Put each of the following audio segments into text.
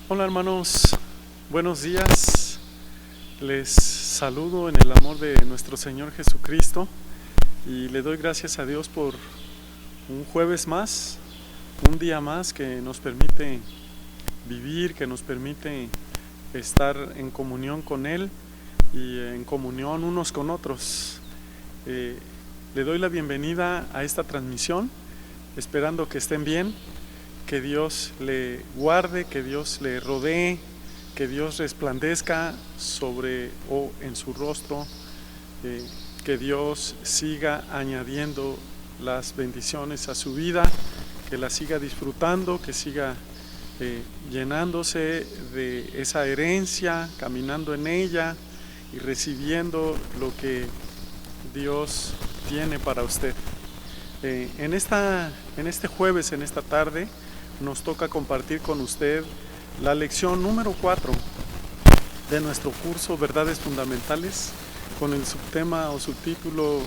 Hola hermanos, buenos días. Les saludo en el amor de nuestro Señor Jesucristo y le doy gracias a Dios por un jueves más, un día más que nos permite vivir, que nos permite estar en comunión con Él y en comunión unos con otros. Le doy la bienvenida a esta transmisión, esperando que estén bien, que Dios le guarde, que Dios le rodee, que Dios resplandezca sobre o en su rostro, que Dios siga añadiendo las bendiciones a su vida, que la siga disfrutando, que siga llenándose de esa herencia, caminando en ella y recibiendo lo que Dios tiene para usted. En este jueves, en esta tarde, nos toca compartir con usted la lección número 4 de nuestro curso Verdades Fundamentales, con el subtema o subtítulo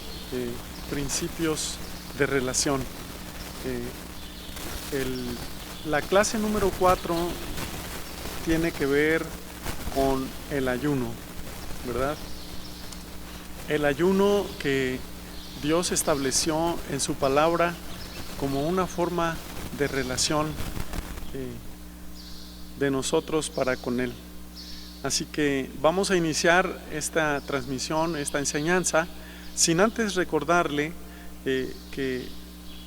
Principios de Relación. La clase número 4 tiene que ver con el ayuno, ¿verdad? El ayuno que Dios estableció en su palabra como una forma de relación de nosotros para con Él. Así que vamos a iniciar esta transmisión, esta enseñanza, sin antes recordarle que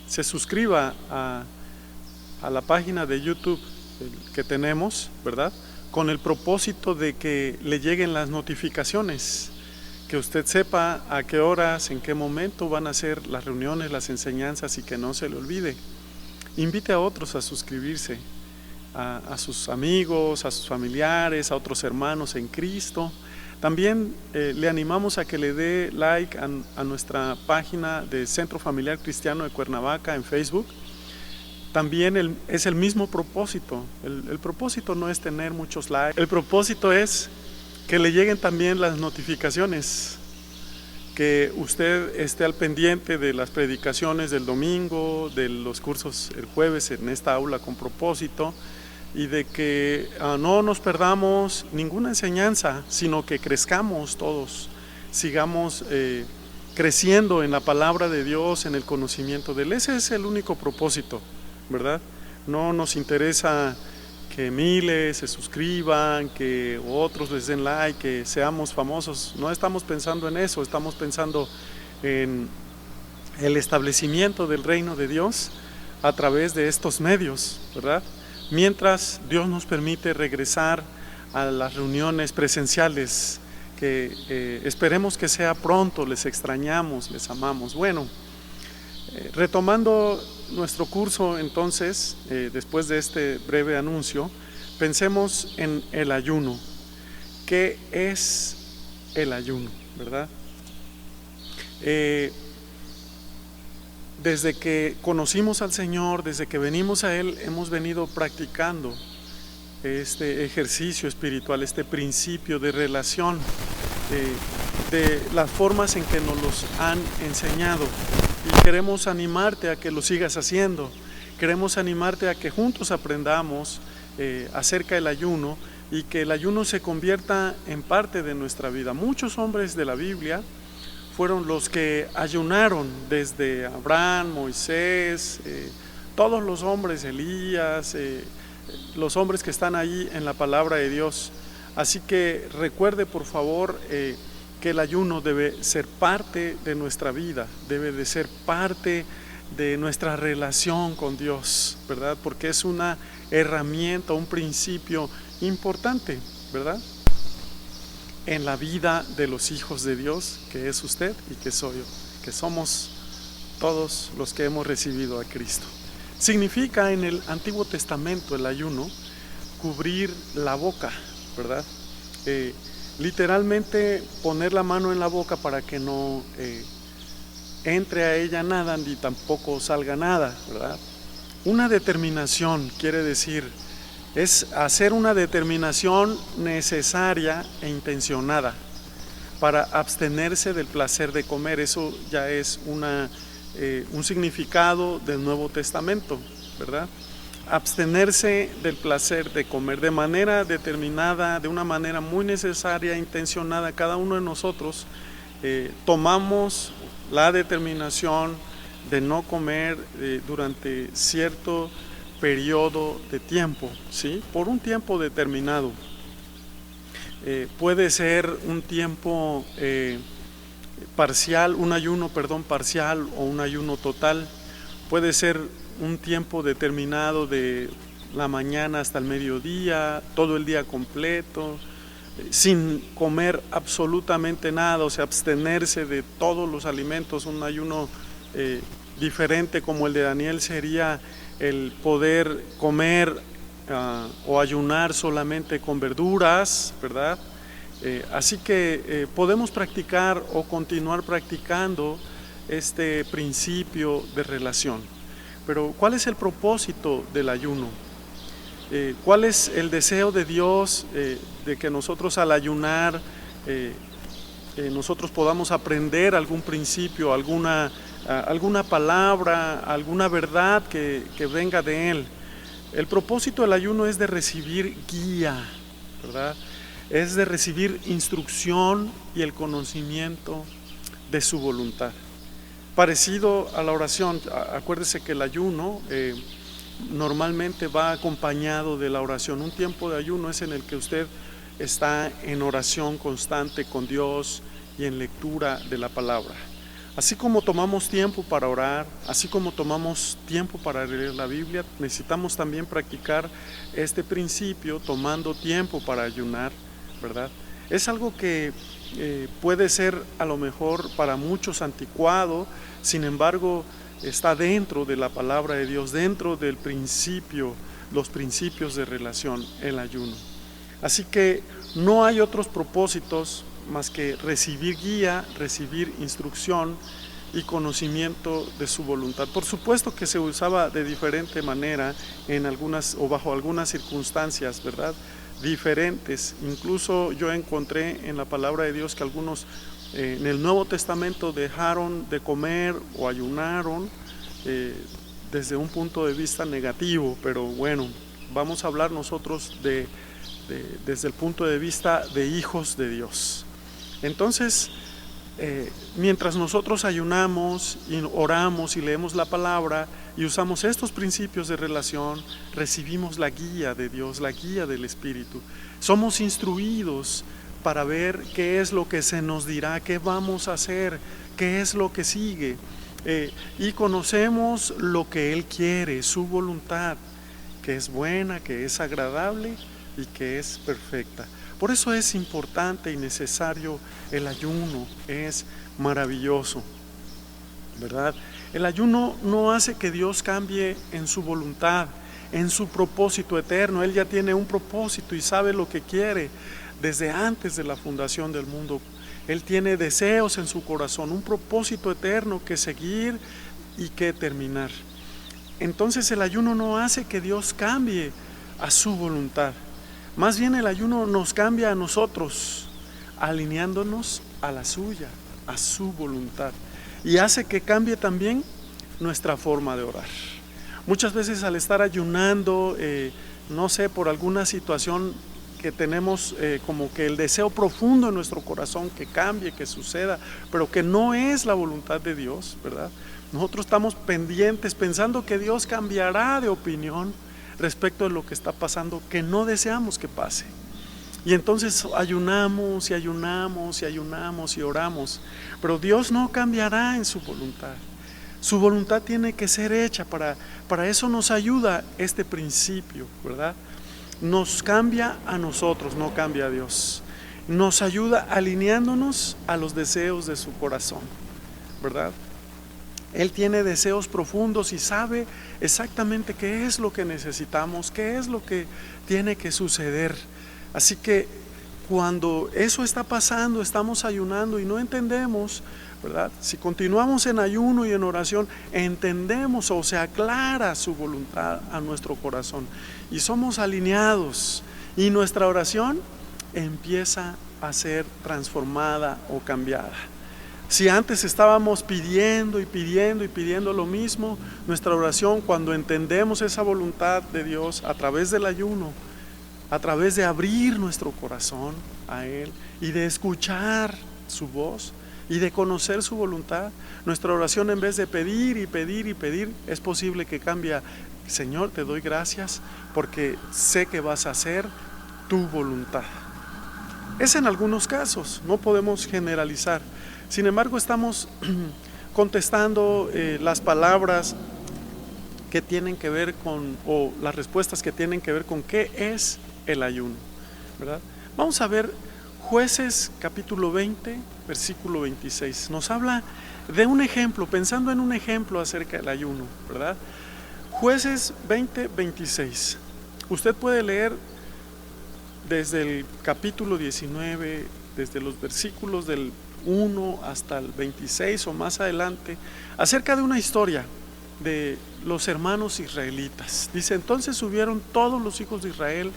se suscriba a la página de YouTube que tenemos, ¿verdad? Con el propósito de que le lleguen las notificaciones, que usted sepa a qué horas, en qué momento van a ser las reuniones, las enseñanzas y que no se le olvide. Invite a otros a suscribirse, a sus amigos, a sus familiares, a otros hermanos en Cristo. También le animamos a que le dé like a nuestra página de Centro Familiar Cristiano de Cuernavaca en Facebook. También es el mismo propósito. El propósito no es tener muchos likes, el propósito es que le lleguen también las notificaciones, que usted esté al pendiente de las predicaciones del domingo, de los cursos el jueves en esta aula con propósito, y de que no nos perdamos ninguna enseñanza, sino que crezcamos todos, sigamos creciendo en la palabra de Dios, en el conocimiento de Él. Ese es el único propósito, ¿verdad? No nos interesa que miles se suscriban, que otros les den like, que seamos famosos. No estamos pensando en eso, estamos pensando en el establecimiento del reino de Dios a través de estos medios, ¿verdad? Mientras Dios nos permite regresar a las reuniones presenciales, que esperemos que sea pronto, les extrañamos, les amamos. Bueno, retomando nuestro curso, entonces, después de este breve anuncio, pensemos en el ayuno. ¿Qué es el ayuno, verdad? Desde que conocimos al Señor, desde que venimos a Él, hemos venido practicando este ejercicio espiritual, este principio de relación, de las formas en que nos los han enseñado. Y queremos animarte a que lo sigas haciendo. Queremos animarte a que juntos aprendamos acerca del ayuno y que el ayuno se convierta en parte de nuestra vida. Muchos hombres de la Biblia fueron los que ayunaron, desde Abraham, Moisés, todos los hombres, Elías, los hombres que están ahí en la palabra de Dios. Así que recuerde, por favor, que el ayuno debe ser parte de nuestra vida, debe de ser parte de nuestra relación con Dios, ¿verdad? Porque es una herramienta, un principio importante, ¿verdad? En la vida de los hijos de Dios, que es usted y que soy yo, que somos todos los que hemos recibido a Cristo. Significa en el Antiguo Testamento el ayuno cubrir la boca, ¿verdad? Literalmente poner la mano en la boca para que no entre a ella nada ni tampoco salga nada, ¿verdad? Una determinación quiere decir, es hacer una determinación necesaria e intencionada para abstenerse del placer de comer. Eso ya es un significado del Nuevo Testamento, ¿verdad? abstenerse del placer de comer de manera determinada, de una manera muy necesaria, intencionada. Cada uno de nosotros tomamos la determinación de no comer durante cierto periodo de tiempo, ¿sí? Por un tiempo determinado. Puede ser un tiempo parcial, un ayuno, parcial o un ayuno total. Puede ser un tiempo determinado de la mañana hasta el mediodía, todo el día completo, sin comer absolutamente nada, o sea, abstenerse de todos los alimentos. Un ayuno diferente como el de Daniel sería el poder comer o ayunar solamente con verduras, ¿verdad? Así que podemos practicar o continuar practicando este principio de relación. Pero ¿cuál es el propósito del ayuno? ¿Cuál es el deseo de Dios de que nosotros al ayunar nosotros podamos aprender algún principio, alguna palabra, alguna verdad que venga de Él? El propósito del ayuno es de recibir guía, ¿verdad? Es de recibir instrucción y el conocimiento de su voluntad. Parecido a la oración, acuérdese que el ayuno normalmente va acompañado de la oración. Un tiempo de ayuno es en el que usted está en oración constante con Dios y en lectura de la palabra. Así como tomamos tiempo para orar, así como tomamos tiempo para leer la Biblia, necesitamos también practicar este principio tomando tiempo para ayunar, ¿verdad? Es algo que puede ser a lo mejor para muchos anticuado, sin embargo está dentro de la palabra de Dios, dentro del principio, los principios de relación, el ayuno. Así que no hay otros propósitos más que recibir guía, recibir instrucción y conocimiento de su voluntad. Por supuesto que se usaba de diferente manera en algunas o bajo algunas circunstancias, ¿verdad? Diferentes. Incluso yo encontré en la palabra de Dios que algunos en el Nuevo Testamento dejaron de comer o ayunaron desde un punto de vista negativo, pero bueno, vamos a hablar nosotros desde el punto de vista de hijos de Dios. Entonces, mientras nosotros ayunamos y oramos y leemos la palabra y usamos estos principios de relación, recibimos la guía de Dios, la guía del Espíritu. Somos instruidos para ver qué es lo que se nos dirá, qué vamos a hacer, qué es lo que sigue. Y conocemos lo que Él quiere, su voluntad, que es buena, que es agradable y que es perfecta. Por eso es importante y necesario el ayuno, es maravilloso, ¿verdad? El ayuno no hace que Dios cambie en su voluntad, en su propósito eterno. Él ya tiene un propósito y sabe lo que quiere desde antes de la fundación del mundo. Él tiene deseos en su corazón, un propósito eterno que seguir y que terminar. Entonces el ayuno no hace que Dios cambie a su voluntad. Más bien el ayuno nos cambia a nosotros, alineándonos a la suya, a su voluntad. Y hace que cambie también nuestra forma de orar. Muchas veces al estar ayunando, no sé, por alguna situación que tenemos como que el deseo profundo en nuestro corazón que cambie, que suceda, pero que no es la voluntad de Dios, ¿verdad? Nosotros estamos pendientes, pensando que Dios cambiará de opinión respecto de lo que está pasando, que no deseamos que pase. Y entonces ayunamos y ayunamos y ayunamos y oramos, pero Dios no cambiará en su voluntad. Su voluntad tiene que ser hecha, para eso nos ayuda este principio, ¿verdad? Nos cambia a nosotros, no cambia a Dios. Nos ayuda alineándonos a los deseos de su corazón, ¿verdad? Él tiene deseos profundos y sabe exactamente qué es lo que necesitamos, qué es lo que tiene que suceder. Así que cuando eso está pasando, estamos ayunando y no entendemos, ¿verdad? Si continuamos en ayuno y en oración, entendemos o se aclara su voluntad a nuestro corazón y somos alineados y nuestra oración empieza a ser transformada o cambiada. Si antes estábamos pidiendo y pidiendo y pidiendo lo mismo, nuestra oración, cuando entendemos esa voluntad de Dios a través del ayuno, a través de abrir nuestro corazón a Él y de escuchar su voz y de conocer su voluntad, nuestra oración, en vez de pedir y pedir y pedir, es posible que cambie: Señor, te doy gracias porque sé que vas a hacer tu voluntad. Es en algunos casos, no podemos generalizar. Sin embargo, estamos contestando las palabras que tienen que ver con, o las respuestas que tienen que ver con qué es el ayuno, ¿verdad? Vamos a ver Jueces capítulo 20, versículo 26. Nos habla de un ejemplo, pensando en un ejemplo acerca del ayuno, ¿verdad? Jueces 20, 26. Usted puede leer desde el capítulo 19, desde los versículos del 1 hasta el 26 o más adelante, acerca de una historia de los hermanos israelitas. Dice: entonces subieron todos los hijos de Israel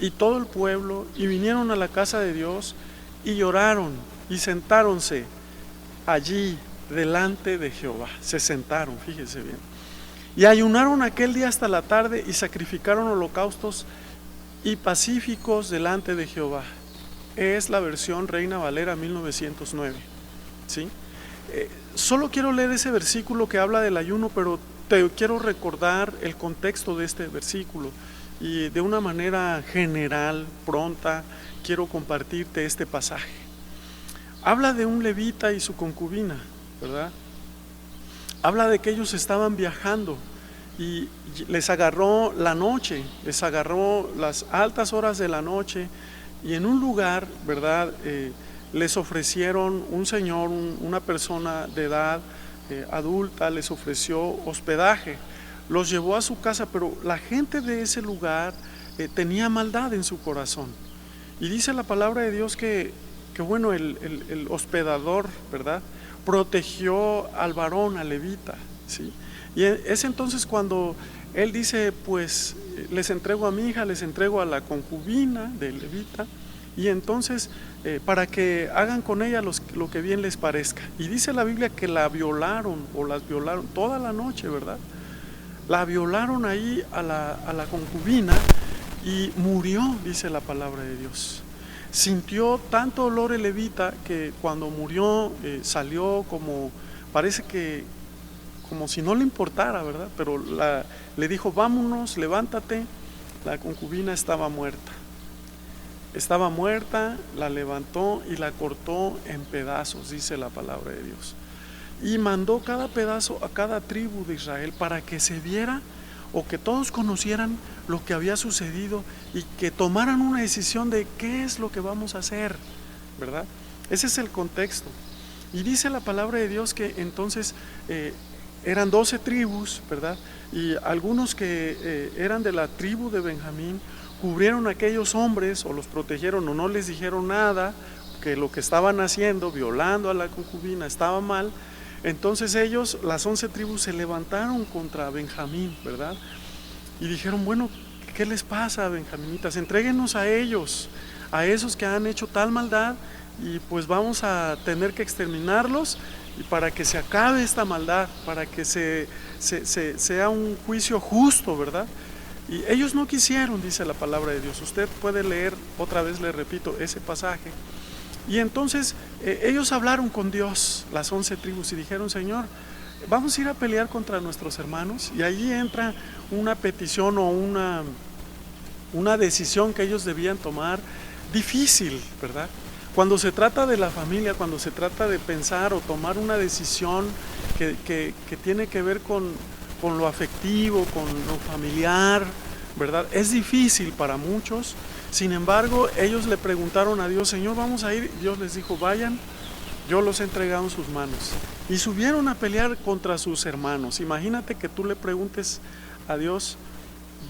y todo el pueblo y vinieron a la casa de Dios y lloraron y sentáronse allí delante de Jehová. Se sentaron, fíjese bien. Y ayunaron aquel día hasta la tarde y sacrificaron holocaustos y pacíficos delante de Jehová. Es la versión Reina Valera 1909, ¿sí? Solo quiero leer ese versículo que habla del ayuno, pero te quiero recordar el contexto de este versículo y de una manera general, pronta, quiero compartirte este pasaje. Habla de un levita y su concubina, ¿verdad? Habla de que ellos estaban viajando y les agarró la noche, les agarró las altas horas de la noche, y en un lugar, ¿verdad? Les ofrecieron, un señor, una persona de edad adulta, les ofreció hospedaje, los llevó a su casa, pero la gente de ese lugar tenía maldad en su corazón. Y dice la palabra de Dios que bueno, el hospedador, ¿verdad?, protegió al varón, al levita, ¿sí? Y es entonces cuando él dice: pues les entrego a mi hija, les entrego a la concubina del levita, y entonces para que hagan con ella lo que bien les parezca. Y dice la Biblia que la violaron, o las violaron toda la noche, ¿verdad? La violaron ahí a la concubina y murió, dice la palabra de Dios. Sintió tanto dolor el levita que cuando murió salió como, parece que como si no le importara, ¿verdad? Pero le dijo: vámonos, levántate. La concubina estaba muerta. Estaba muerta, la levantó y la cortó en pedazos, dice la palabra de Dios. Y mandó cada pedazo a cada tribu de Israel para que se viera, o que todos conocieran lo que había sucedido y que tomaran una decisión de qué es lo que vamos a hacer, ¿verdad? Ese es el contexto. Y dice la palabra de Dios que entonces eran 12 tribus, ¿verdad? Y algunos que eran de la tribu de Benjamín cubrieron a aquellos hombres, o los protegieron, o no les dijeron nada, que lo que estaban haciendo, violando a la concubina, estaba mal. Entonces ellos, las 11 tribus, se levantaron contra Benjamín, ¿verdad? Y dijeron: bueno, ¿qué les pasa, benjaminitas? Entréguenos a ellos, a esos que han hecho tal maldad, y pues vamos a tener que exterminarlos, y para que se acabe esta maldad, para que sea un juicio justo, ¿verdad? Y ellos no quisieron, dice la palabra de Dios. Usted puede leer, otra vez le repito, ese pasaje. Y entonces ellos hablaron con Dios, las 11 tribus, y dijeron: Señor, vamos a ir a pelear contra nuestros hermanos. Y allí entra una petición o una decisión que ellos debían tomar, difícil, ¿verdad? Cuando se trata de la familia, cuando se trata de pensar o tomar una decisión que tiene que ver con lo afectivo, con lo familiar, ¿verdad? Es difícil para muchos. Sin embargo, ellos le preguntaron a Dios: Señor, vamos a ir. Dios les dijo: vayan, yo los he entregado en sus manos. Y subieron a pelear contra sus hermanos. Imagínate que tú le preguntes a Dios: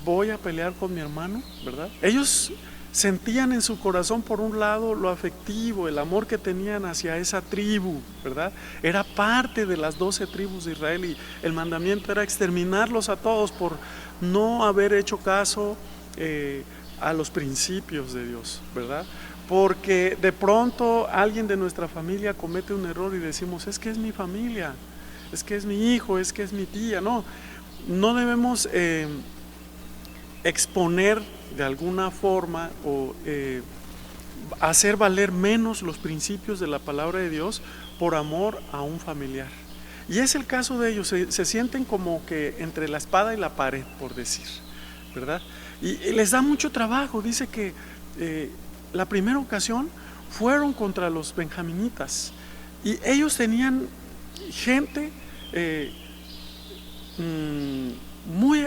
voy a pelear con mi hermano, ¿verdad? Ellos sentían en su corazón, por un lado, lo afectivo, el amor que tenían hacia esa tribu, ¿verdad? Era parte de las 12 tribus de Israel, y el mandamiento era exterminarlos a todos por no haber hecho caso a los principios de Dios, ¿verdad? porque de pronto alguien de nuestra familia comete un error y decimos, es que es mi familia, es que es mi hijo, es que es mi tía. No, no debemos exponer de alguna forma o hacer valer menos los principios de la palabra de Dios por amor a un familiar. Y es el caso de ellos, se sienten como que entre la espada y la pared, por decir, ¿verdad? Y les da mucho trabajo. Dice que la primera ocasión fueron contra los benjaminitas y ellos tenían gente muy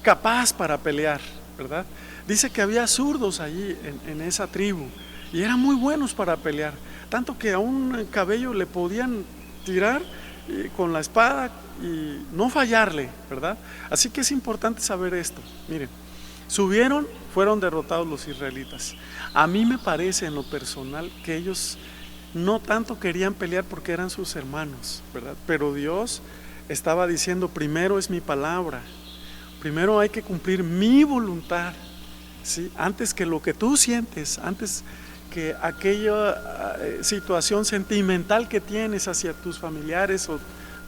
capaz para pelear, ¿verdad? Dice que había zurdos allí en esa tribu y eran muy buenos para pelear, tanto que a un cabello le podían tirar con la espada y no fallarle, ¿verdad? Así que es importante saber esto. Miren, subieron, fueron derrotados los israelitas. A mí me parece en lo personal que ellos no tanto querían pelear porque eran sus hermanos, ¿verdad? Pero Dios estaba diciendo, primero es mi palabra, primero hay que cumplir mi voluntad, ¿sí? Antes que lo que tú sientes, antes que aquella situación sentimental que tienes hacia tus familiares o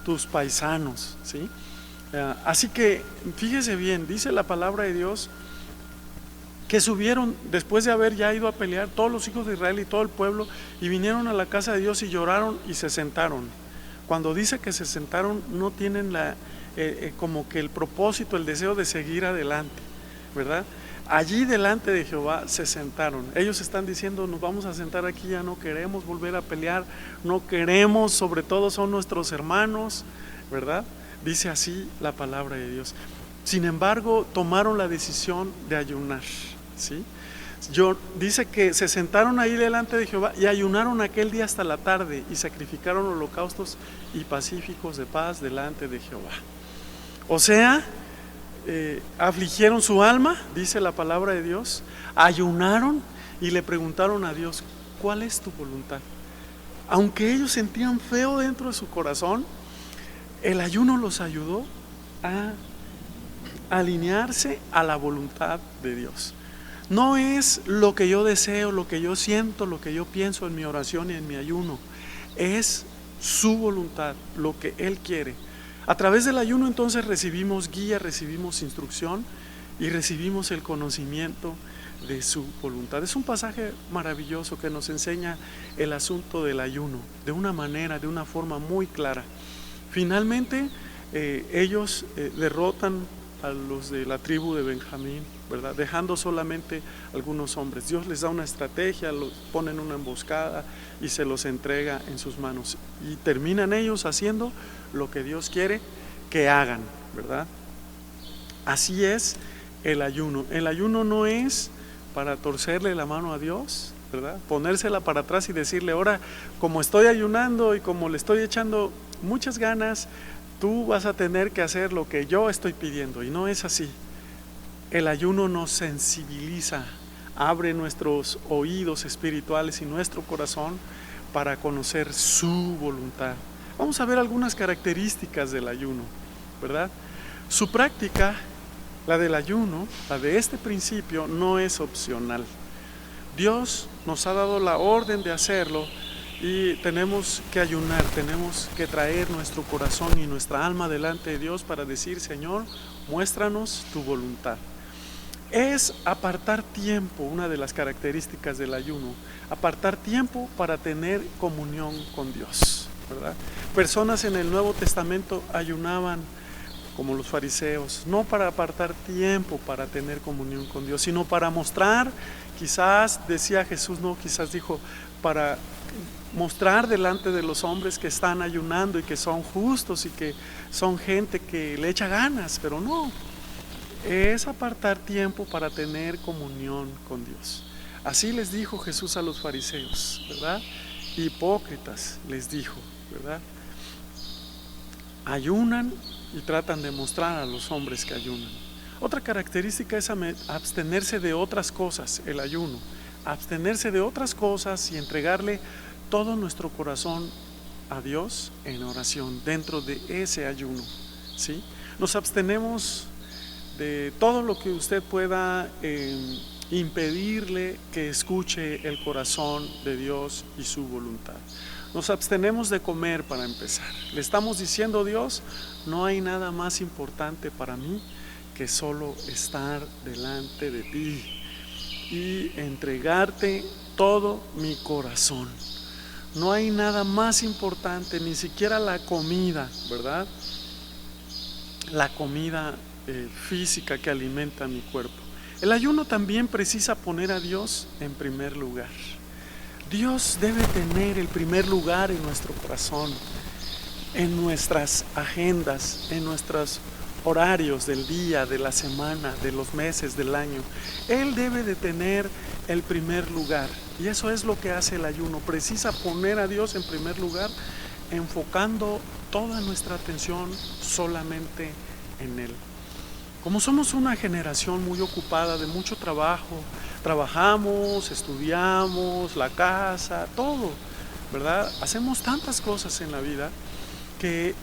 tus paisanos, ¿sí? Así que fíjese bien, dice la palabra de Dios que subieron después de haber ya ido a pelear todos los hijos de Israel y todo el pueblo, y vinieron a la casa de Dios y lloraron y se sentaron. Cuando dice que se sentaron, no tienen como que el propósito, el deseo de seguir adelante, ¿verdad? Allí delante de Jehová se sentaron. Ellos están diciendo, nos vamos a sentar aquí, ya no queremos volver a pelear, no queremos, sobre todo son nuestros hermanos, ¿verdad? Dice así la palabra de Dios. Sin embargo, tomaron la decisión de ayunar, ¿sí? Dice que se sentaron ahí delante de Jehová y ayunaron aquel día hasta la tarde y sacrificaron holocaustos y pacíficos de paz delante de Jehová. O sea, afligieron su alma, dice la palabra de Dios, ayunaron y le preguntaron a Dios, ¿cuál es tu voluntad? Aunque ellos sentían feo dentro de su corazón, el ayuno los ayudó a alinearse a la voluntad de Dios. No es lo que yo deseo, lo que yo siento, lo que yo pienso en mi oración y en mi ayuno, es su voluntad, lo que Él quiere. A través del ayuno entonces recibimos guía, recibimos instrucción y recibimos el conocimiento de su voluntad. Es un pasaje maravilloso que nos enseña el asunto del ayuno de una manera, de una forma muy clara. Finalmente ellos derrotan a los de la tribu de Benjamín, ¿verdad? Dejando solamente algunos hombres. Dios les da una estrategia, los pone en una emboscada y se los entrega en sus manos. Y terminan ellos haciendo lo que Dios quiere que hagan, ¿verdad? Así es el ayuno. El ayuno no es para torcerle la mano a Dios, ¿verdad? Ponérsela para atrás y decirle, ahora como estoy ayunando y como le estoy echando muchas ganas, tú vas a tener que hacer lo que yo estoy pidiendo. Y no es así. El ayuno nos sensibiliza, abre nuestros oídos espirituales y nuestro corazón para conocer su voluntad. Vamos a ver algunas características del ayuno, ¿verdad? Su práctica, la del ayuno, la de este principio, no es opcional. Dios nos ha dado la orden de hacerlo y tenemos que ayunar, tenemos que traer nuestro corazón y nuestra alma delante de Dios para decir, Señor, muéstranos tu voluntad. Es apartar tiempo, una de las características del ayuno, apartar tiempo para tener comunión con Dios, ¿verdad? Personas en el Nuevo Testamento ayunaban como los fariseos, no para apartar tiempo para tener comunión con Dios, sino para mostrar, quizás decía Jesús, no, quizás dijo, para mostrar delante de los hombres que están ayunando y que son justos y que son gente que le echa ganas, pero no, es apartar tiempo para tener comunión con Dios. Así les dijo Jesús a los fariseos, ¿verdad? Hipócritas les dijo, ¿verdad? Ayunan y tratan de mostrar a los hombres que ayunan. Otra característica es abstenerse de otras cosas, el ayuno, abstenerse de otras cosas y entregarle todo nuestro corazón a Dios en oración dentro de ese ayuno, ¿sí? Nos abstenemos de todo lo que usted pueda impedirle que escuche el corazón de Dios y su voluntad. Nos abstenemos de comer para empezar. Le estamos diciendo a Dios, no hay nada más importante para mí que solo estar delante de ti y entregarte todo mi corazón. No hay nada más importante, ni siquiera la comida, ¿verdad? La comida física que alimenta mi cuerpo. El ayuno también precisa poner a Dios en primer lugar. Dios debe tener el primer lugar en nuestro corazón, en nuestras agendas, en nuestros horarios del día, de la semana, de los meses, del año. Él debe de tener el primer lugar, y eso es lo que hace el ayuno. Precisa poner a Dios en primer lugar, enfocando toda nuestra atención solamente en Él. Como somos una generación muy ocupada, de mucho trabajo, trabajamos, estudiamos, la casa, todo, ¿verdad? Hacemos tantas cosas en la vida que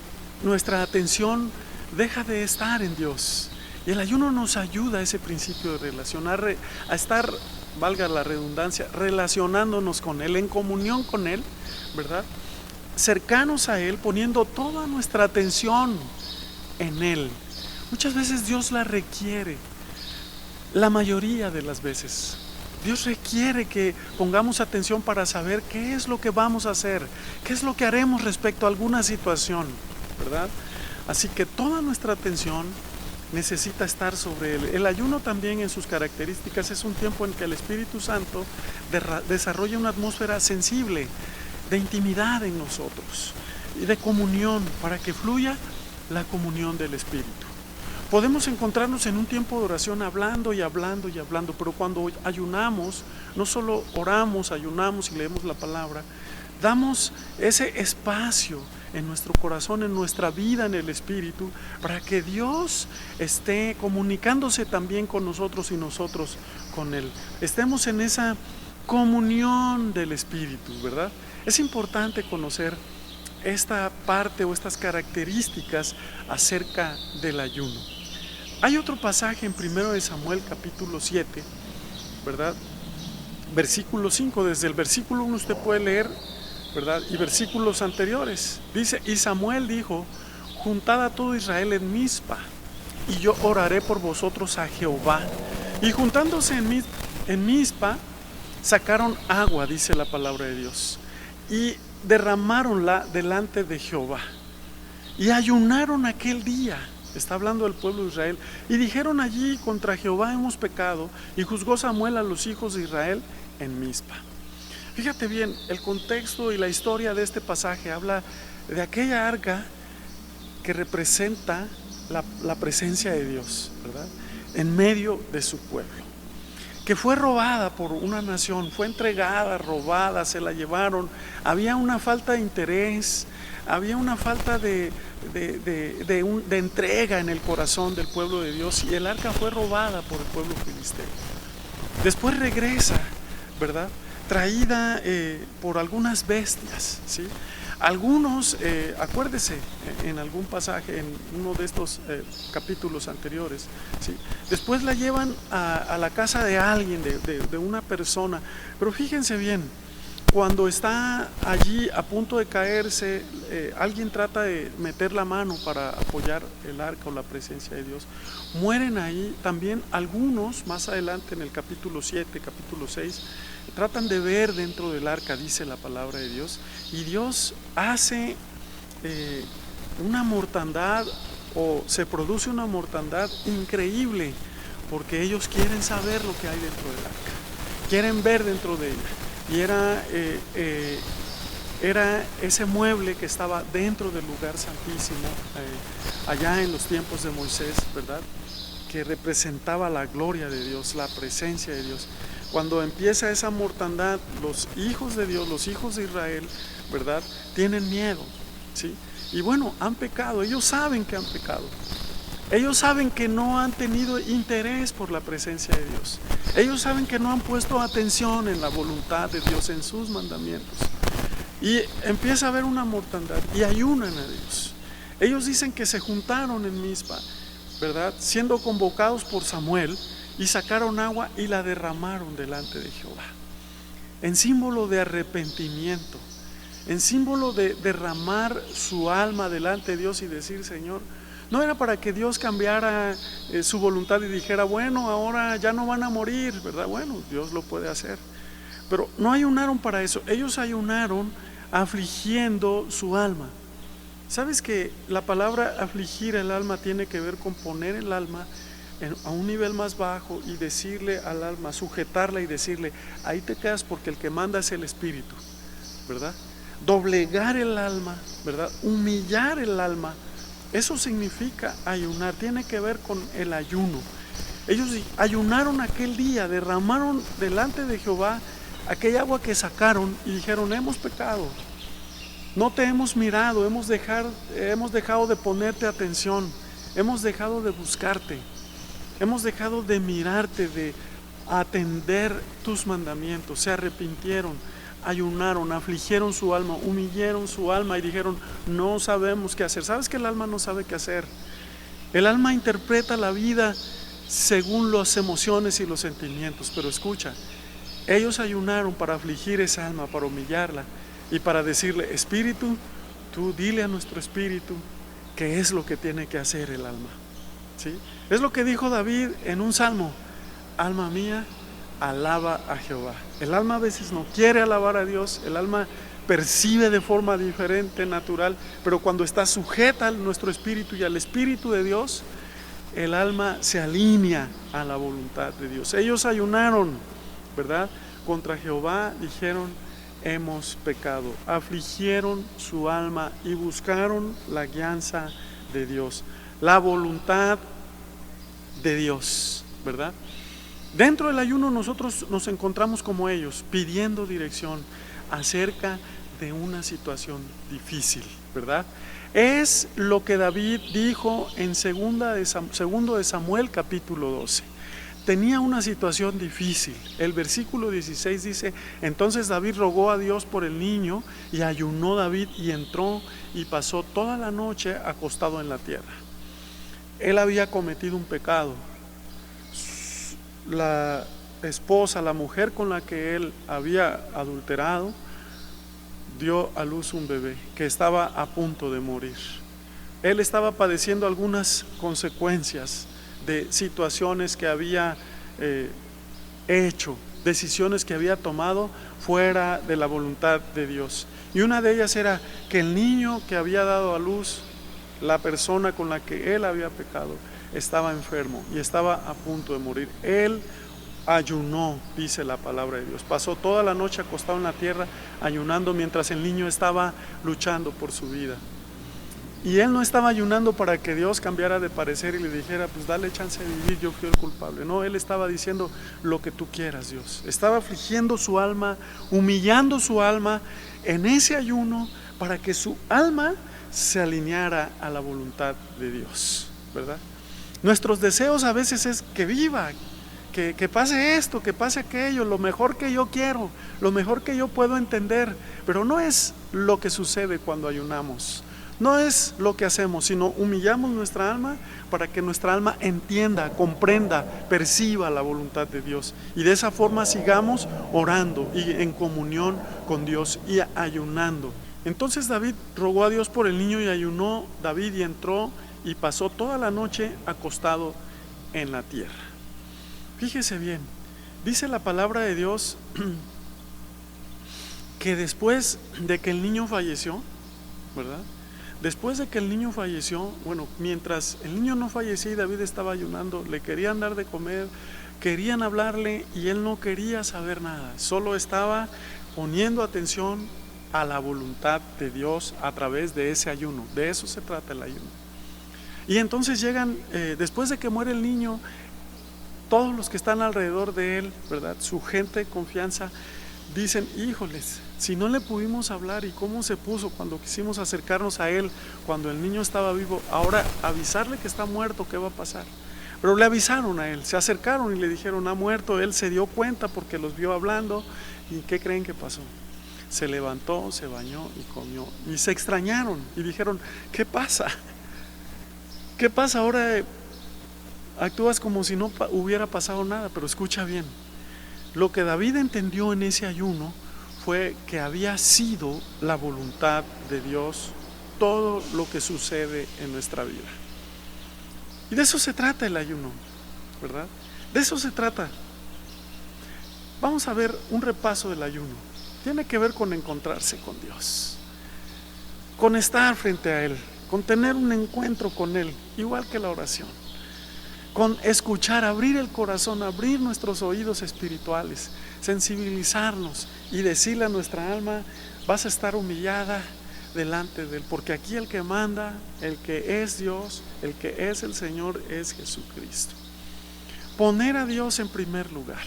nuestra atención deja de estar en Dios. Y el ayuno nos ayuda a ese principio de relacionar, a estar, valga la redundancia, relacionándonos con Él, en comunión con Él, ¿verdad? Cercanos a Él, poniendo toda nuestra atención en Él. Muchas veces Dios la requiere, la mayoría de las veces. Dios requiere que pongamos atención para saber qué es lo que vamos a hacer, qué es lo que haremos respecto a alguna situación, ¿verdad? Así que toda nuestra atención necesita estar sobre Él. El ayuno también, en sus características, es un tiempo en que el Espíritu Santo desarrolla una atmósfera sensible, de intimidad en nosotros y de comunión, para que fluya la comunión del Espíritu. Podemos encontrarnos en un tiempo de oración hablando y hablando y hablando, pero cuando ayunamos, no solo oramos, ayunamos y leemos la palabra, damos ese espacio en nuestro corazón, en nuestra vida, en el Espíritu, para que Dios esté comunicándose también con nosotros y nosotros con Él. Estemos en esa comunión del Espíritu, ¿verdad? Es importante conocer esta parte o estas características acerca del ayuno. Hay otro pasaje en 1 de Samuel capítulo 7, ¿verdad? Versículo 5, desde el versículo 1 usted puede leer, ¿verdad? Y versículos anteriores. Dice, y Samuel dijo, juntad a todo Israel en Mizpa, y yo oraré por vosotros a Jehová. Y juntándose en Mizpa, sacaron agua, dice la palabra de Dios, y derramáronla delante de Jehová. Y ayunaron aquel día. Está hablando del pueblo de Israel. Y dijeron allí, contra Jehová hemos pecado. Y juzgó Samuel a los hijos de Israel en Mizpa. Fíjate bien, el contexto y la historia de este pasaje habla de aquella arca que representa la presencia de Dios, ¿verdad? En medio de su pueblo, que fue robada por una nación, fue entregada, robada, se la llevaron. Había una falta de interés, había una falta de entrega en el corazón del pueblo de Dios, y el arca fue robada por el pueblo filisteo. Después regresa, ¿verdad? Traída por algunas bestias, ¿sí? Algunos, acuérdese, en algún pasaje, en uno de estos capítulos anteriores, ¿sí? Después la llevan a la casa de alguien, de una persona. Pero fíjense bien, cuando está allí a punto de caerse, alguien trata de meter la mano para apoyar el arca o la presencia de Dios. Mueren ahí también algunos. Más adelante en el capítulo 7, capítulo 6, tratan de ver dentro del arca, dice la palabra de Dios, y Dios hace una mortandad, o se produce una mortandad increíble, porque ellos quieren saber lo que hay dentro del arca, quieren ver dentro de ella. Y era ese mueble que estaba dentro del lugar santísimo, allá en los tiempos de Moisés, ¿verdad? Que representaba la gloria de Dios, la presencia de Dios. Cuando empieza esa mortandad, los hijos de Dios, los hijos de Israel, ¿verdad? Tienen miedo, ¿sí? Y bueno, han pecado, ellos saben que han pecado. Ellos saben que no han tenido interés por la presencia de Dios. Ellos saben que no han puesto atención en la voluntad de Dios, en sus mandamientos. Y empieza a haber una mortandad y ayunan a Dios. Ellos dicen que se juntaron en Mizpa, ¿verdad? Siendo convocados por Samuel, y sacaron agua y la derramaron delante de Jehová, en símbolo de arrepentimiento, en símbolo de derramar su alma delante de Dios y decir: Señor, no era para que Dios cambiara su voluntad y dijera: bueno, ahora ya no van a morir, ¿verdad? Bueno, Dios lo puede hacer, pero no ayunaron para eso. Ellos ayunaron afligiendo su alma. ¿Sabes que la palabra afligir el alma tiene que ver con poner el alma a un nivel más bajo y decirle al alma, sujetarla y decirle: ahí te quedas porque el que manda es el Espíritu, ¿verdad? Doblegar el alma, ¿verdad? Humillar el alma. Eso significa ayunar, tiene que ver con el ayuno. Ellos ayunaron aquel día, derramaron delante de Jehová aquella agua que sacaron y dijeron: hemos pecado, no te hemos mirado, hemos dejado de ponerte atención, hemos dejado de buscarte, hemos dejado de mirarte, de atender tus mandamientos. Se arrepintieron, ayunaron, afligieron su alma, humillaron su alma y dijeron: no sabemos qué hacer. ¿Sabes que el alma no sabe qué hacer? El alma interpreta la vida según las emociones y los sentimientos. Pero escucha, ellos ayunaron para afligir esa alma, para humillarla y para decirle: Espíritu, tú dile a nuestro espíritu qué es lo que tiene que hacer el alma, ¿sí? Es lo que dijo David en un salmo: alma mía, alaba a Jehová. El alma a veces no quiere alabar a Dios, el alma percibe de forma diferente, natural, pero cuando está sujeta a nuestro espíritu y al Espíritu de Dios, el alma se alinea a la voluntad de Dios. Ellos ayunaron, ¿verdad? Contra Jehová, dijeron: hemos pecado. Afligieron su alma y buscaron la guianza de Dios, la voluntad de Dios, ¿verdad? Dentro del ayuno nosotros nos encontramos como ellos, pidiendo dirección acerca de una situación difícil, ¿verdad? Es lo que David dijo en segundo de Samuel capítulo 12. Tenía una situación difícil. El versículo 16 dice: entonces David rogó a Dios por el niño, y ayunó David y entró y pasó toda la noche acostado en la tierra. Él había cometido un pecado. La esposa, la mujer con la que él había adulterado, dio a luz un bebé que estaba a punto de morir. Él estaba padeciendo algunas consecuencias de situaciones que había hecho, decisiones que había tomado fuera de la voluntad de Dios. Y una de ellas era que el niño que había dado a luz, la persona con la que él había pecado, estaba enfermo y estaba a punto de morir. Él ayunó, dice la palabra de Dios. Pasó toda la noche acostado en la tierra, ayunando, mientras el niño estaba luchando por su vida. Y él no estaba ayunando para que Dios cambiara de parecer y le dijera: pues dale chance de vivir, yo fui el culpable. No, él estaba diciendo: lo que tú quieras, Dios. Estaba afligiendo su alma, humillando su alma en ese ayuno, para que su alma se alineara a la voluntad de Dios, ¿verdad? Nuestros deseos a veces es que viva, que pase esto, que pase aquello, lo mejor que yo quiero, lo mejor que yo puedo entender, pero no es lo que sucede cuando ayunamos. No es lo que hacemos, sino humillamos nuestra alma para que nuestra alma entienda, comprenda, perciba la voluntad de Dios, y de esa forma sigamos orando y en comunión con Dios y ayunando. Entonces David rogó a Dios por el niño, y ayunó David y entró y pasó toda la noche acostado en la tierra. Fíjese bien, dice la palabra de Dios que después de que el niño falleció, ¿verdad? Después de que el niño falleció, bueno, mientras el niño no fallecía y David estaba ayunando, le querían dar de comer, querían hablarle, y él no quería saber nada, solo estaba poniendo atención a la voluntad de Dios a través de ese ayuno. De eso se trata el ayuno. Y entonces llegan, después de que muere el niño, todos los que están alrededor de él, ¿verdad?, su gente de confianza, dicen: híjoles, si no le pudimos hablar, y cómo se puso cuando quisimos acercarnos a él cuando el niño estaba vivo, ahora avisarle que está muerto, ¿qué va a pasar? Pero le avisaron a él, se acercaron y le dijeron: ha muerto. Él se dio cuenta porque los vio hablando. ¿Y qué creen que pasó? Se levantó, se bañó y comió. Y se extrañaron y dijeron: ¿qué pasa? ¿Qué pasa ahora? actúas como si no hubiera pasado nada, pero escucha bien. Lo que David entendió en ese ayuno fue que había sido la voluntad de Dios todo lo que sucede en nuestra vida. Y de eso se trata el ayuno, ¿verdad? De eso se trata. Vamos a ver un repaso del ayuno. Tiene que ver con encontrarse con Dios, con estar frente a Él, con tener un encuentro con Él, igual que la oración, con escuchar, abrir el corazón, abrir nuestros oídos espirituales, sensibilizarnos y decirle a nuestra alma: vas a estar humillada delante de Él, porque aquí el que manda, el que es Dios, el que es el Señor, es Jesucristo. Poner a Dios en primer lugar,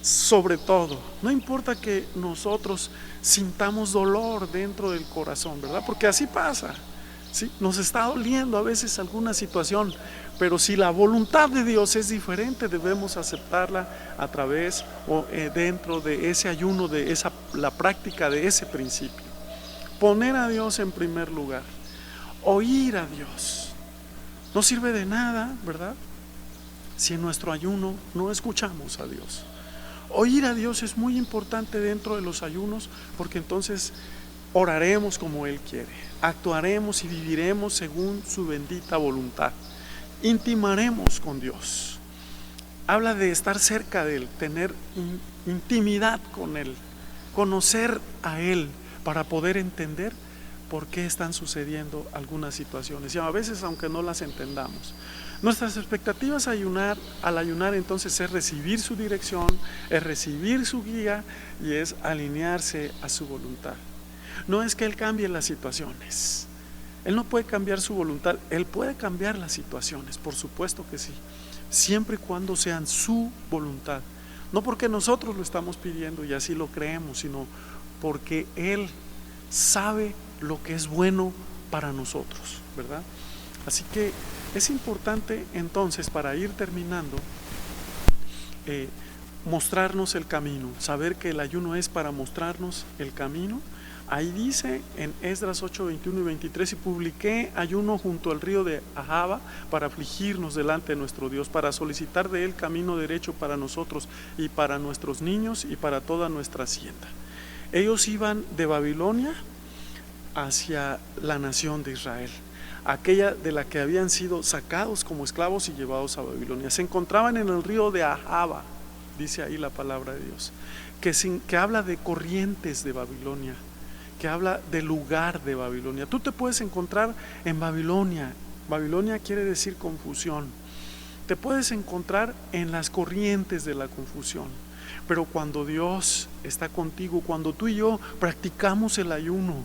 sobre todo. No importa que nosotros sintamos dolor dentro del corazón, ¿verdad? Porque así pasa, ¿sí? Nos está doliendo a veces alguna situación, pero si la voluntad de Dios es diferente, debemos aceptarla a través o dentro de ese ayuno, de la práctica de ese principio. Poner a Dios en primer lugar, oír a Dios. No sirve de nada, ¿verdad?, si en nuestro ayuno no escuchamos a Dios. Oír a Dios es muy importante dentro de los ayunos, porque entonces oraremos como Él quiere, actuaremos y viviremos según su bendita voluntad, intimaremos con Dios. Habla de estar cerca de Él, tener intimidad con Él, conocer a Él para poder entender por qué están sucediendo algunas situaciones, y a veces aunque no las entendamos. Nuestras expectativas al ayunar entonces es recibir su dirección, es recibir su guía y es alinearse a su voluntad. No es que Él cambie las situaciones, Él no puede cambiar su voluntad, Él puede cambiar las situaciones, por supuesto que sí, siempre y cuando sean su voluntad. No porque nosotros lo estamos pidiendo y así lo creemos, sino porque Él sabe lo que es bueno para nosotros, ¿verdad? Así que es importante entonces, para ir terminando, mostrarnos el camino, saber que el ayuno es para mostrarnos el camino. Ahí dice en Esdras 8, 21 y 23: y publiqué ayuno junto al río de Ahava para afligirnos delante de nuestro Dios, para solicitar de Él camino derecho para nosotros y para nuestros niños y para toda nuestra hacienda. Ellos iban de Babilonia hacia la nación de Israel, aquella de la que habían sido sacados como esclavos y llevados a Babilonia. Se encontraban en el río de Ahava, dice ahí la palabra de Dios, que habla de corrientes de Babilonia, que habla del lugar de Babilonia. Tú te puedes encontrar en Babilonia. Babilonia quiere decir confusión. Te puedes encontrar en las corrientes de la confusión, pero cuando Dios está contigo, cuando tú y yo practicamos el ayuno,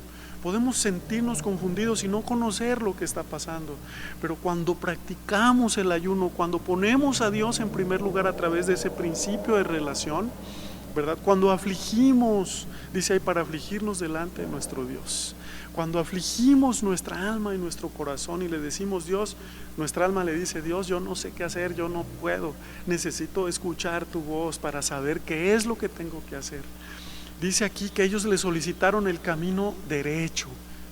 podemos sentirnos confundidos y no conocer lo que está pasando, pero cuando practicamos el ayuno, cuando ponemos a Dios en primer lugar a través de ese principio de relación, ¿verdad? Cuando afligimos, dice ahí, para afligirnos delante de nuestro Dios. Cuando afligimos nuestra alma y nuestro corazón y le decimos: Dios, nuestra alma le dice: Dios, yo no sé qué hacer, yo no puedo, necesito escuchar tu voz para saber qué es lo que tengo que hacer. Dice aquí que ellos le solicitaron el camino derecho,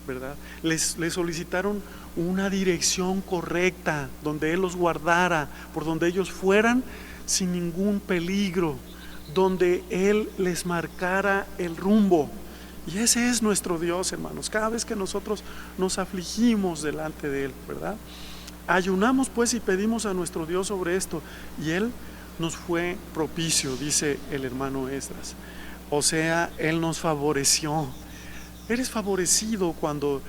¿verdad? Les solicitaron una dirección correcta, donde Él los guardara, por donde ellos fueran sin ningún peligro, donde Él les marcara el rumbo. Y ese es nuestro Dios, hermanos. Cada vez que nosotros nos afligimos delante de Él, ¿verdad?, ayunamos pues y pedimos a nuestro Dios sobre esto, y Él nos fue propicio, dice el hermano Esdras. O sea, Él nos favoreció. Eres favorecido cuando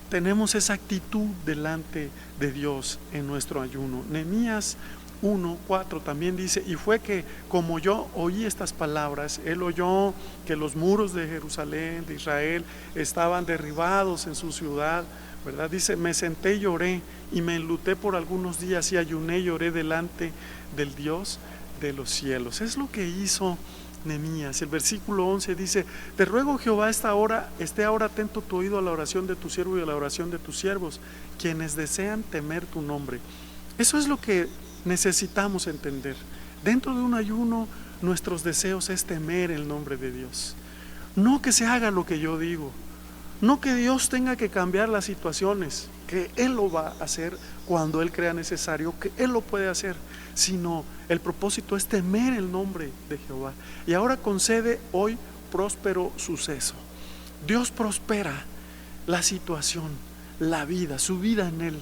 tenemos esa actitud delante de Dios en nuestro ayuno. Nehemías 1:4 también dice: y fue que como yo oí estas palabras, Él oyó que los muros de Jerusalén, de Israel, estaban derribados en su ciudad, ¿verdad? Dice: me senté y lloré y me enluté por algunos días y ayuné y lloré delante del Dios de los cielos. Es lo que hizo Nehemías. El versículo 11 dice: te ruego, Jehová, esté ahora atento tu oído a la oración de tu siervo y a la oración de tus siervos, quienes desean temer tu nombre. Eso es lo que necesitamos entender. Dentro de un ayuno, nuestros deseos es temer el nombre de Dios. No que se haga lo que yo digo, no que Dios tenga que cambiar las situaciones, que Él lo va a hacer cuando Él crea necesario, que Él lo puede hacer, sino el propósito es temer el nombre de Jehová. Y ahora concede hoy próspero suceso. Dios prospera la situación, la vida, su vida en Él,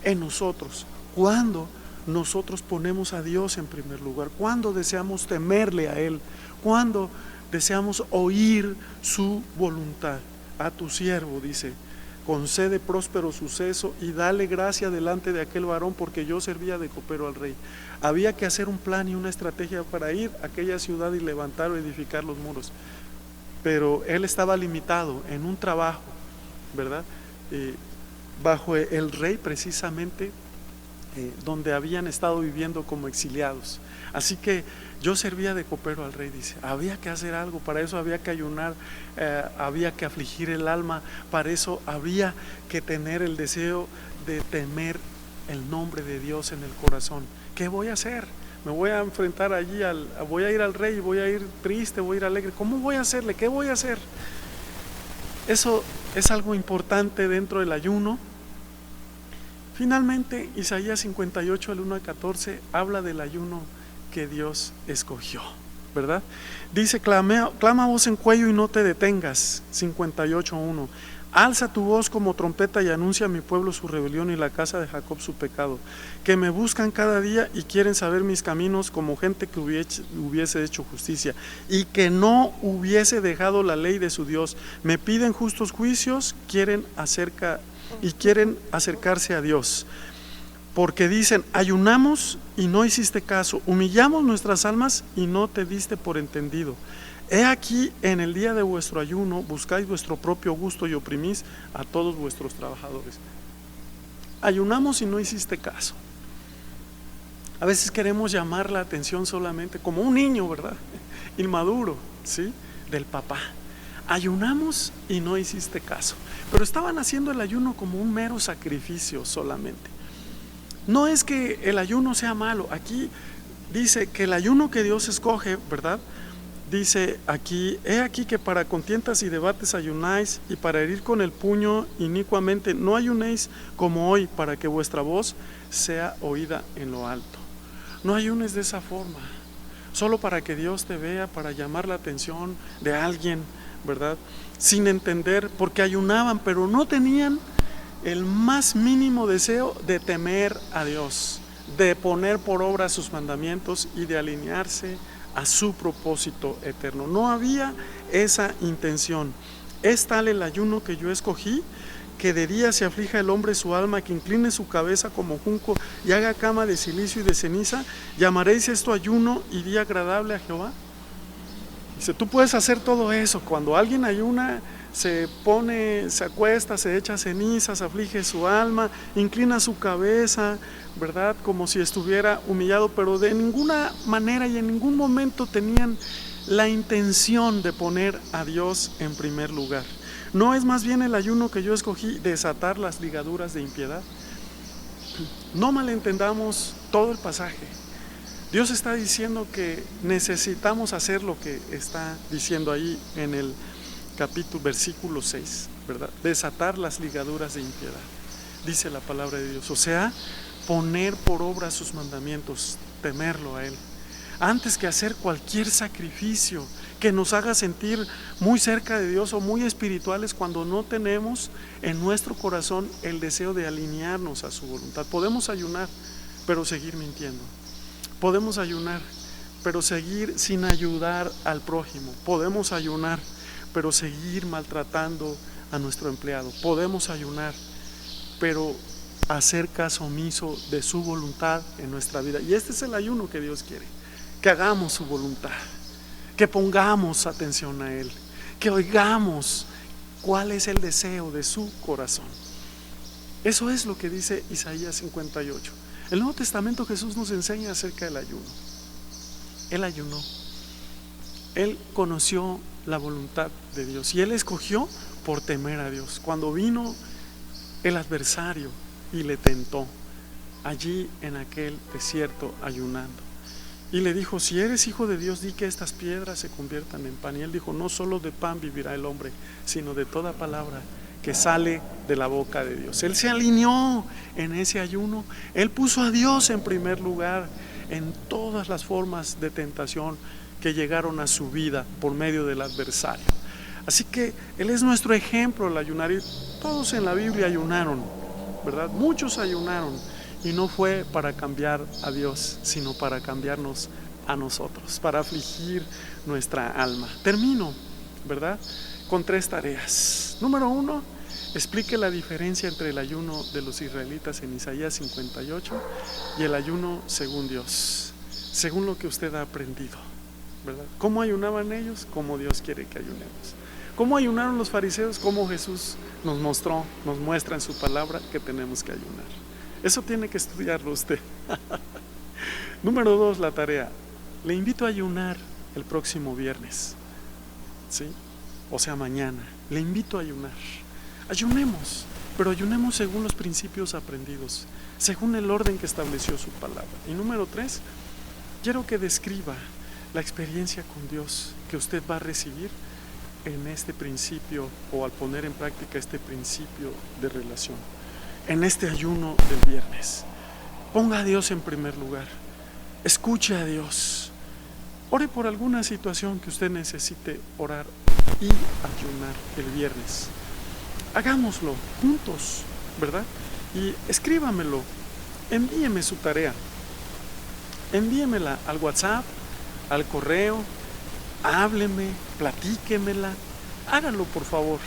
en nosotros, cuando nosotros ponemos a Dios en primer lugar, cuando deseamos temerle a Él, cuando deseamos oír su voluntad. A tu siervo, dice, concede próspero suceso y dale gracia delante de aquel varón, porque yo servía de copero al rey. Había que hacer un plan y una estrategia para ir a aquella ciudad y levantar o edificar los muros, pero él estaba limitado en un trabajo, ¿verdad? Bajo el rey precisamente, donde habían estado viviendo como exiliados. Así que yo servía de copero al rey, dice. Había que hacer algo, para eso había que ayunar, había que afligir el alma, para eso había que tener el deseo de temer el nombre de Dios en el corazón. ¿Qué voy a hacer? Me voy a enfrentar allí, voy a ir al rey, voy a ir triste, voy a ir alegre. ¿Cómo voy a hacerle? ¿Qué voy a hacer? Eso es algo importante dentro del ayuno. Finalmente, Isaías 58, el 1 al 14, habla del ayuno que Dios escogió, ¿verdad? Dice, clama voz en cuello y no te detengas. 58:1. Alza tu voz como trompeta y anuncia a mi pueblo su rebelión y la casa de Jacob su pecado, que me buscan cada día y quieren saber mis caminos, como gente que hubiese hecho justicia y que no hubiese dejado la ley de su Dios. Me piden justos juicios, quieren acercarse a Dios, porque dicen, ayunamos y no hiciste caso, humillamos nuestras almas y no te diste por entendido. He aquí, en el día de vuestro ayuno buscáis vuestro propio gusto y oprimís a todos vuestros trabajadores. Ayunamos y no hiciste caso. A veces queremos llamar la atención solamente como un niño, ¿verdad? Inmaduro, ¿sí? Del papá. Ayunamos y no hiciste caso. Pero estaban haciendo el ayuno como un mero sacrificio solamente. No es que el ayuno sea malo. Aquí dice que el ayuno que Dios escoge, ¿verdad? Dice aquí, he aquí que para contiendas y debates ayunáis, y para herir con el puño inicuamente no ayunéis como hoy, para que vuestra voz sea oída en lo alto. No ayunes de esa forma, solo para que Dios te vea, para llamar la atención de alguien, ¿verdad? Sin entender, porque ayunaban, pero no tenían el más mínimo deseo de temer a Dios, de poner por obra sus mandamientos y de alinearse a su propósito eterno. No había esa intención. Es tal el ayuno que yo escogí, que de día se aflija el hombre su alma, que incline su cabeza como junco y haga cama de silicio y de ceniza. ¿Llamaréis esto ayuno y día agradable a Jehová? Dice, tú puedes hacer todo eso. Cuando alguien ayuna, se pone, se acuesta, se echa cenizas, aflige su alma, inclina su cabeza, ¿verdad? Como si estuviera humillado, pero de ninguna manera y en ningún momento tenían la intención de poner a Dios en primer lugar. ¿No es más bien el ayuno que yo escogí desatar las ligaduras de impiedad? No malentendamos todo el pasaje. Dios está diciendo que necesitamos hacer lo que está diciendo ahí en el capítulo, versículo 6, ¿verdad? Desatar las ligaduras de impiedad, dice la palabra de Dios. O sea, poner por obra sus mandamientos, temerlo a Él, antes que hacer cualquier sacrificio que nos haga sentir muy cerca de Dios o muy espirituales, cuando no tenemos en nuestro corazón el deseo de alinearnos a su voluntad. Podemos ayunar, pero seguir mintiendo. Podemos ayunar, pero seguir sin ayudar al prójimo. Podemos ayunar, pero seguir maltratando a nuestro empleado. Podemos ayunar, pero hacer caso omiso de su voluntad en nuestra vida. Y este es el ayuno que Dios quiere, que hagamos su voluntad, que pongamos atención a Él, que oigamos cuál es el deseo de su corazón. Eso es lo que dice Isaías 58. El Nuevo Testamento, Jesús nos enseña acerca del ayuno. Él ayunó, Él conoció la voluntad de Dios y Él escogió por temer a Dios. Cuando vino el adversario y le tentó allí en aquel desierto ayunando, y le dijo, si eres hijo de Dios, di que estas piedras se conviertan en pan. Y Él dijo, no solo de pan vivirá el hombre, sino de toda palabra que sale de la boca de Dios. Él se alineó en ese ayuno, él puso a Dios en primer lugar en todas las formas de tentación que llegaron a su vida por medio del adversario. Así que Él es nuestro ejemplo al ayunar, y todos en la Biblia ayunaron, ¿verdad? Muchos ayunaron, y no fue para cambiar a Dios, sino para cambiarnos a nosotros, para afligir nuestra alma. Termino, ¿verdad?, con 3 tareas. Número 1, explique la diferencia entre el ayuno de los israelitas en Isaías 58 y el ayuno según Dios, según lo que usted ha aprendido, ¿verdad? ¿Cómo ayunaban ellos? ¿Cómo Dios quiere que ayunemos? ¿Cómo ayunaron los fariseos? ¿Cómo Jesús nos muestra en su palabra que tenemos que ayunar? Eso tiene que estudiarlo usted. Número 2, la tarea. Le invito a ayunar el próximo viernes, ¿sí? O sea, mañana. Le invito a ayunar. Ayunemos, pero ayunemos según los principios aprendidos, según el orden que estableció su palabra. Y número 3, quiero que describa la experiencia con Dios que usted va a recibir en este principio, o al poner en práctica este principio de relación, en este ayuno del viernes. Ponga a Dios en primer lugar, escuche a Dios, ore por alguna situación que usted necesite orar y ayunar el viernes. Hagámoslo juntos, ¿verdad? Y escríbamelo, envíeme su tarea, envíemela al WhatsApp, al correo, hábleme, platíquemela, hágalo por favor.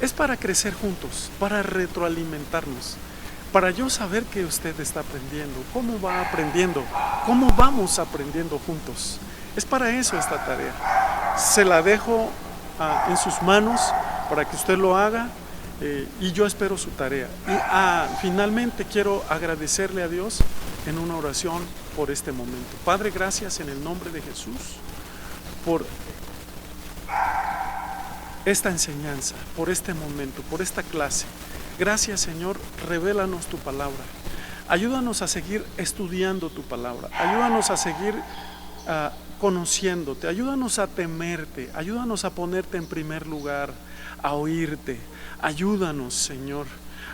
Es para crecer juntos, para retroalimentarnos, para yo saber que usted está aprendiendo, cómo va aprendiendo, cómo vamos aprendiendo juntos. Es para eso esta tarea. Se la dejo en sus manos para que usted lo haga, y yo espero su tarea. Y finalmente quiero agradecerle a Dios en una oración por este momento. Padre, gracias en el nombre de Jesús por esta enseñanza, por este momento, por esta clase. Gracias, Señor, revélanos tu palabra. Ayúdanos a seguir estudiando tu palabra. Ayúdanos a seguir conociéndote. Ayúdanos a temerte. Ayúdanos a ponerte en primer lugar, a oírte. Ayúdanos, Señor,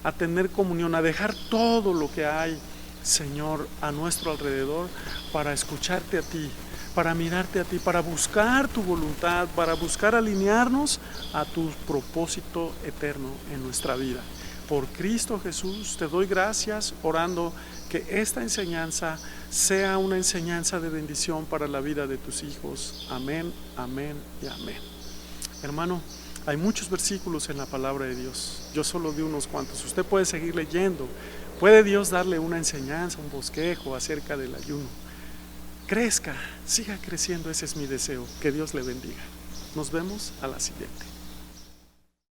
a tener comunión, a dejar todo lo que hay, Señor, a nuestro alrededor para escucharte a ti, para mirarte a ti, para buscar tu voluntad, para buscar alinearnos a tu propósito eterno en nuestra vida. Por Cristo Jesús te doy gracias, orando que esta enseñanza sea una enseñanza de bendición para la vida de tus hijos. Amén, amén y amén. Hermano, hay muchos versículos en la palabra de Dios. Yo solo di unos cuantos. Usted puede seguir leyendo. Puede Dios darle una enseñanza, un bosquejo acerca del ayuno. Crezca, siga creciendo, ese es mi deseo. Que Dios le bendiga. Nos vemos a la siguiente.